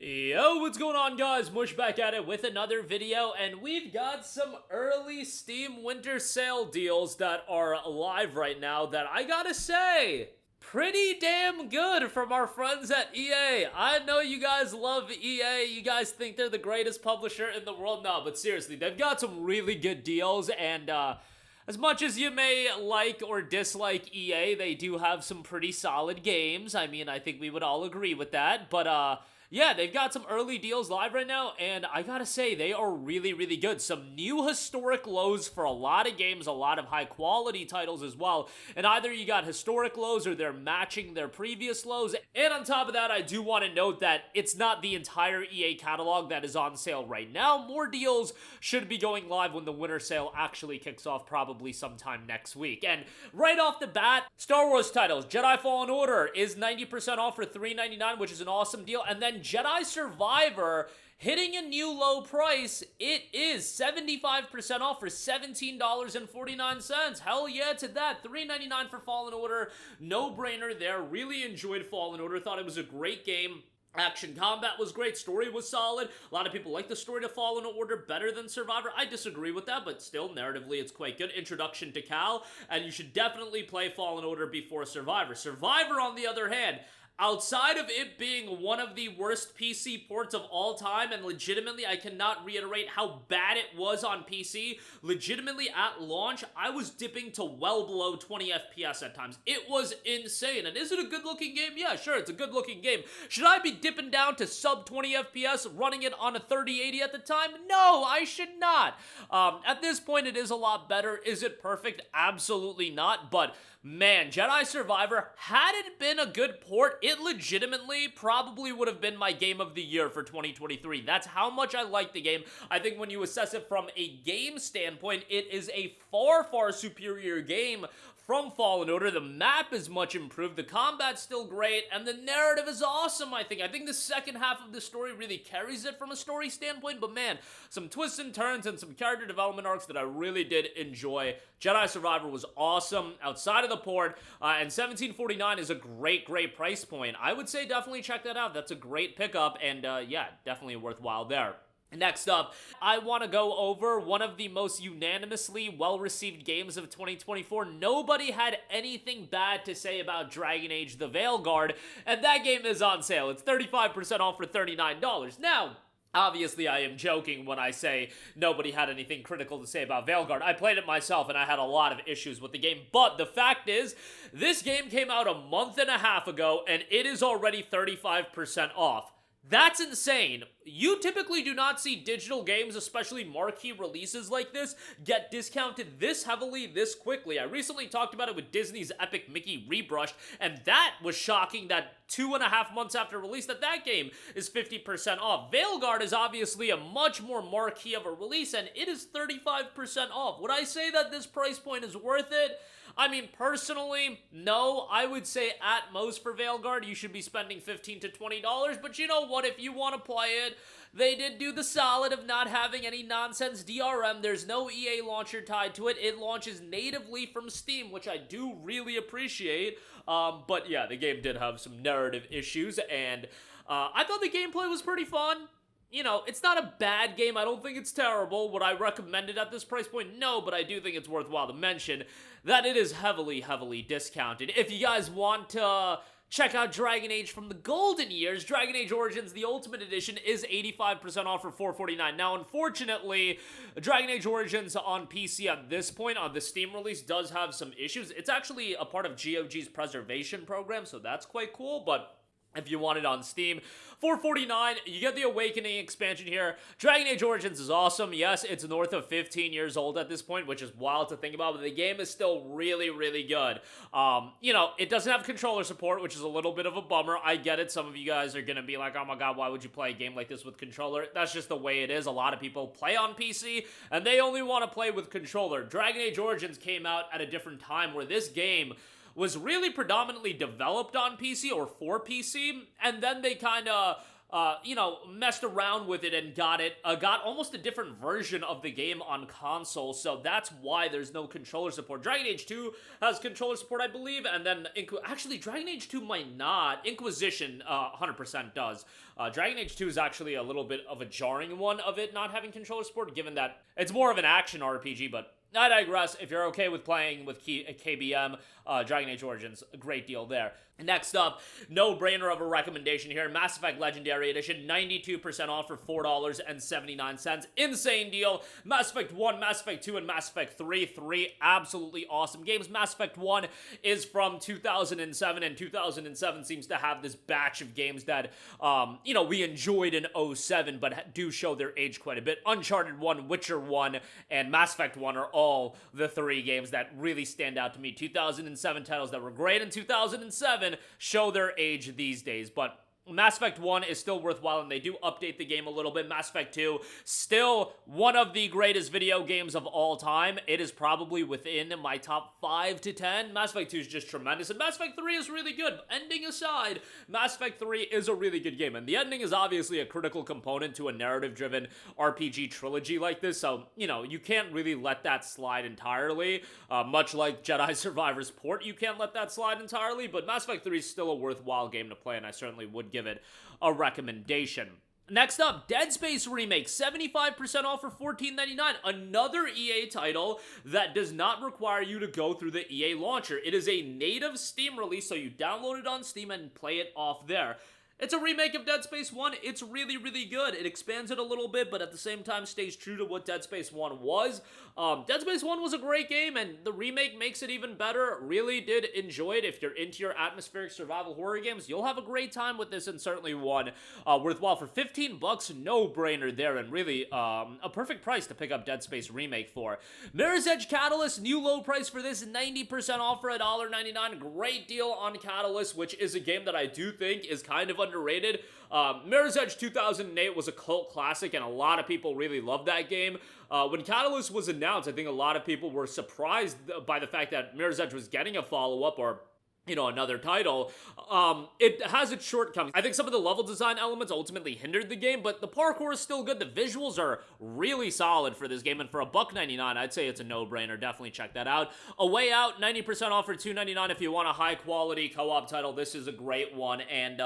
Yo, what's going on, guys? Mush back at it with another video, and we've got some early Steam winter sale deals that are live right now that I gotta say, pretty damn good from our friends at EA. I know you guys love EA, you guys think they're the greatest publisher in the world. No, but seriously, they've got some really good deals, and as much as you may like or dislike EA, they do have some pretty solid games. I mean, I think we would all agree with that, but yeah, they've got some early deals live right now, and I gotta say, they are really, really good. Some new historic lows for a lot of games, a lot of high-quality titles as well, and either you got historic lows or they're matching their previous lows. And on top of that, I do want to note that it's not the entire EA catalog that is on sale right now. More deals should be going live when the winter sale actually kicks off, probably sometime next week. And right off the bat, Star Wars titles. Jedi Fallen Order is 90% off for $3.99, which is an awesome deal. And then Jedi Survivor hitting a new low price. It is 75% off for $17.49. Hell yeah to that. $3.99 for Fallen Order. No brainer there. Really enjoyed Fallen Order. Thought it was a great game. Action combat was great, story was solid. A lot of people like the story to Fallen Order better than Survivor. I disagree with that, but still, narratively, it's quite good. Introduction to Cal, and you should definitely play Fallen Order before Survivor. Survivor, on the other hand, outside of it being one of the worst PC ports of all time, and legitimately, I cannot reiterate how bad it was on PC, legitimately at launch, I was dipping to well below 20 FPS at times. It was insane. And is it a good-looking game? Yeah, sure, it's a good-looking game. Should I be dipping down to sub 20 FPS, running it on a 3080 at the time? No, I should not. At this point, it is a lot better. Is it perfect? Absolutely not, but man, Jedi Survivor, had it been a good port, it legitimately probably would have been my game of the year for 2023. That's how much I like the game. I think when you assess it from a game standpoint, it is a far, far superior game from Fallen Order. The map is much improved, the combat's still great, and the narrative is awesome, I think. I think the second half of the story really carries it from a story standpoint, but man, some twists and turns and some character development arcs that I really did enjoy. Jedi Survivor was awesome outside of the port, and $17.49 is a great, great price point. I would say definitely check that out. That's a great pickup, and yeah, definitely worthwhile there. Next up, I want to go over one of the most unanimously well-received games of 2024. Nobody had anything bad to say about Dragon Age: The Veilguard, and that game is on sale. It's 35% off for $39. Now, obviously, I am joking when I say nobody had anything critical to say about Veilguard. I played it myself, and I had a lot of issues with the game, but the fact is, this game came out a month and a half ago, and it is already 35% off. That's insane. You typically do not see digital games, especially marquee releases like this, get discounted this heavily, this quickly. I recently talked about it with Disney's Epic Mickey Rebrushed, and that was shocking that 2.5 months after release that game is 50% off. Veilguard is obviously a much more marquee of a release, and it is 35% off. Would I say that this price point is worth it? I mean, personally, no. I would say at most for Veilguard, you should be spending $15 to $20, but you know what? If you want to play it, they did do the solid of not having any nonsense DRM. There's no EA launcher tied to it. It launches natively from Steam, which I do really appreciate. But yeah, the game did have some narrative issues, and I thought the gameplay was pretty fun. You know, it's not a bad game. I don't think it's terrible. Would I recommend it at this price point? No, but I do think it's worthwhile to mention that it is heavily, heavily discounted. If you guys want to check out Dragon Age from the golden years, Dragon Age Origins, the Ultimate Edition, is 85% off for $449. Now, unfortunately, Dragon Age Origins on PC at this point, on the Steam release, does have some issues. It's actually a part of GOG's preservation program, so that's quite cool, but if you want it on Steam, $449, you get the Awakening expansion here. Dragon Age Origins is awesome. Yes, it's north of 15 years old at this point, which is wild to think about, but the game is still really, really good. You know, it doesn't have controller support, which is a little bit of a bummer. I get it. Some of you guys are going to be like, oh my god, why would you play a game like this with controller? That's just the way it is. A lot of people play on PC, and they only want to play with controller. Dragon Age Origins came out at a different time where this game was really predominantly developed on PC or for PC, and then they kind of messed around with it and got almost a different version of the game on console, so that's why there's no controller support. Dragon Age 2 has controller support, I believe, and then actually Dragon Age 2 might not. Inquisition 100% does. Dragon Age 2 is actually a little bit of a jarring one of it not having controller support, given that it's more of an action RPG, but I digress. If you're okay with playing with KBM, Dragon Age Origins, a great deal there. Next up, no-brainer of a recommendation here, Mass Effect Legendary Edition, 92% off for $4.79. Insane deal. Mass Effect 1, Mass Effect 2, and Mass Effect 3. 3 absolutely awesome games. Mass Effect 1 is from 2007, and 2007 seems to have this batch of games that, we enjoyed in 07, but do show their age quite a bit. Uncharted 1, Witcher 1, and Mass Effect 1 are all the 3 games that really stand out to me. 2007 titles that were great in 2007 show their age these days, but Mass Effect 1 is still worthwhile, and they do update the game a little bit. Mass Effect 2, still one of the greatest video games of all time. It is probably within my top 5 to 10. Mass Effect 2 is just tremendous, and Mass Effect 3 is really good. Ending aside, Mass Effect 3 is a really good game, and the ending is obviously a critical component to a narrative-driven RPG trilogy like this, so, you can't really let that slide entirely. Much like Jedi Survivor's port, you can't let that slide entirely, but Mass Effect 3 is still a worthwhile game to play, and I certainly would give it a recommendation. Next up, Dead Space Remake, 75% off for $14.99. Another EA title that does not require you to go through the EA launcher. It is a native Steam release, so you download it on Steam and play it off there. It's a remake of Dead Space 1. It's really, really good. It expands it a little bit, but at the same time stays true to what Dead Space 1 was. Dead Space 1 was a great game, and the remake makes it even better. Really did enjoy it. If you're into your atmospheric survival horror games, you'll have a great time with this, and certainly one worthwhile. For $15, no-brainer there, and really a perfect price to pick up Dead Space Remake for. Mirror's Edge Catalyst, new low price for this, 90% off for $1.99. Great deal on Catalyst, which is a game that I do think is kind of underrated. Mirror's Edge 2008 was a cult classic, and a lot of people really loved that game. When Catalyst was announced, I think a lot of people were surprised by the fact that Mirror's Edge was getting a follow-up, or another title. It has its shortcomings. I think some of the level design elements ultimately hindered the game, but the parkour is still good. The visuals are really solid for this game, and for $1.99, I'd say it's a no-brainer. Definitely check that out. A Way Out, 90% off for $2.99 if you want a high-quality co-op title. This is a great one, and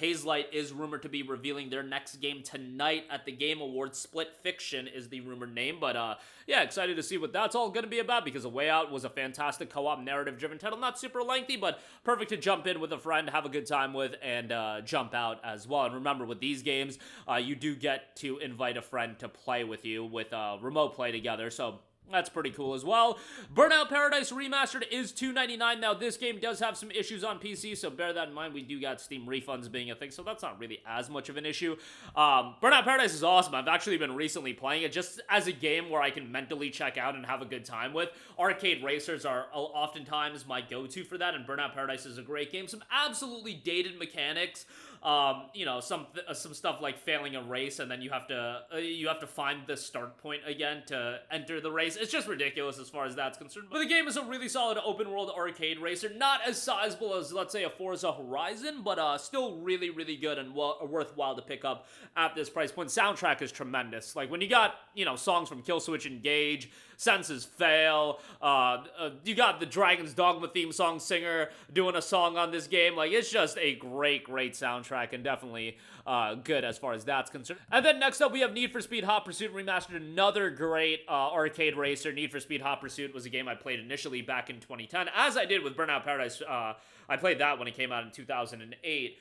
Hazelight is rumored to be revealing their next game tonight at the Game Awards. Split Fiction is the rumored name, but yeah, excited to see what that's all going to be about, because A Way Out was a fantastic co-op narrative-driven title. Not super lengthy, but perfect to jump in with a friend, have a good time with, and jump out as well. And remember, with these games, you do get to invite a friend to play with you with remote play together, so that's pretty cool as well. Burnout Paradise Remastered is $2.99. Now, this game does have some issues on PC, so bear that in mind. We do got Steam refunds being a thing, so that's not really as much of an issue. Burnout Paradise is awesome. I've actually been recently playing it just as a game where I can mentally check out and have a good time with. Arcade racers are oftentimes my go-to for that, and Burnout Paradise is a great game. Some absolutely dated mechanics. Some stuff like failing a race, and then you have to find the start point again to enter the race. It's just ridiculous as far as that's concerned. But the game is a really solid open world arcade racer. Not as sizable as, let's say, a Forza Horizon, but still really, really good and worthwhile to pick up at this price point. Soundtrack is tremendous. Like, when you got, songs from Killswitch Engage, Senses Fail, you got the Dragon's Dogma theme song singer doing a song on this game. Like, it's just a great, great soundtrack, and definitely good as far as that's concerned. And then next up, we have Need for Speed Hot Pursuit Remastered, another great arcade racer. Need for Speed Hot Pursuit was a game I played initially back in 2010, as I did with Burnout Paradise. I played that when it came out in 2008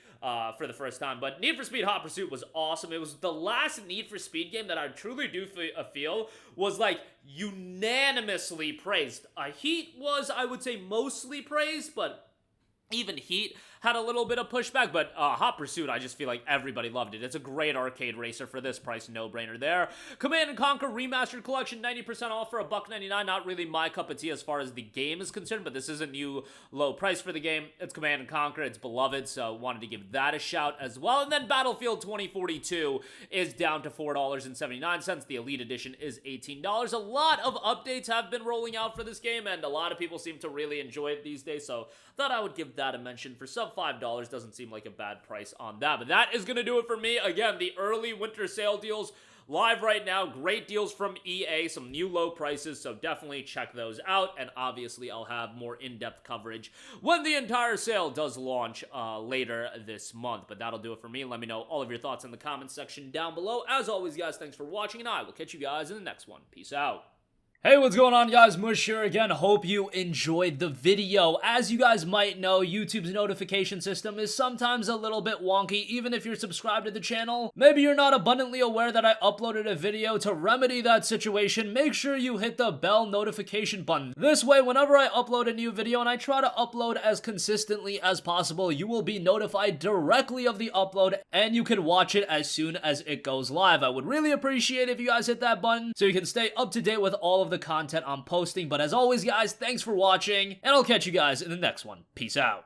for the first time. But Need for Speed Hot Pursuit was awesome. It was the last Need for Speed game that I truly do feel was, like, unanimously praised. Heat was, I would say, mostly praised, but even Heat had a little bit of pushback, but Hot Pursuit, I just feel like everybody loved it. It's a great arcade racer for this price, no-brainer there. Command & Conquer Remastered Collection, 90% off for $1.99. Not really my cup of tea as far as the game is concerned, but this is a new low price for the game. It's Command & Conquer, it's beloved, so wanted to give that a shout as well. And then Battlefield 2042 is down to $4.79. The Elite Edition is $18. A lot of updates have been rolling out for this game, and a lot of people seem to really enjoy it these days, so thought I would give that a mention. For sub $5 doesn't seem like a bad price on that. But that is going to do it for me. Again, the early winter sale deals live right now. Great deals from EA, some new low prices, so definitely check those out. And obviously, I'll have more in-depth coverage when the entire sale does launch later this month. But that'll do it for me. Let me know all of your thoughts in the comments section down below. As always, guys, thanks for watching, and I will catch you guys in the next one. Peace out. Hey, what's going on, guys? Mush here again. Hope you enjoyed the video. As you guys might know, YouTube's notification system is sometimes a little bit wonky, even if you're subscribed to the channel. Maybe you're not abundantly aware that I uploaded a video. To remedy that situation, make sure you hit the bell notification button. This way, whenever I upload a new video, and I try to upload as consistently as possible, you will be notified directly of the upload, and you can watch it as soon as it goes live. I would really appreciate if you guys hit that button so you can stay up to date with all of the content I'm posting. But as always, guys, thanks for watching, and I'll catch you guys in the next one. Peace out.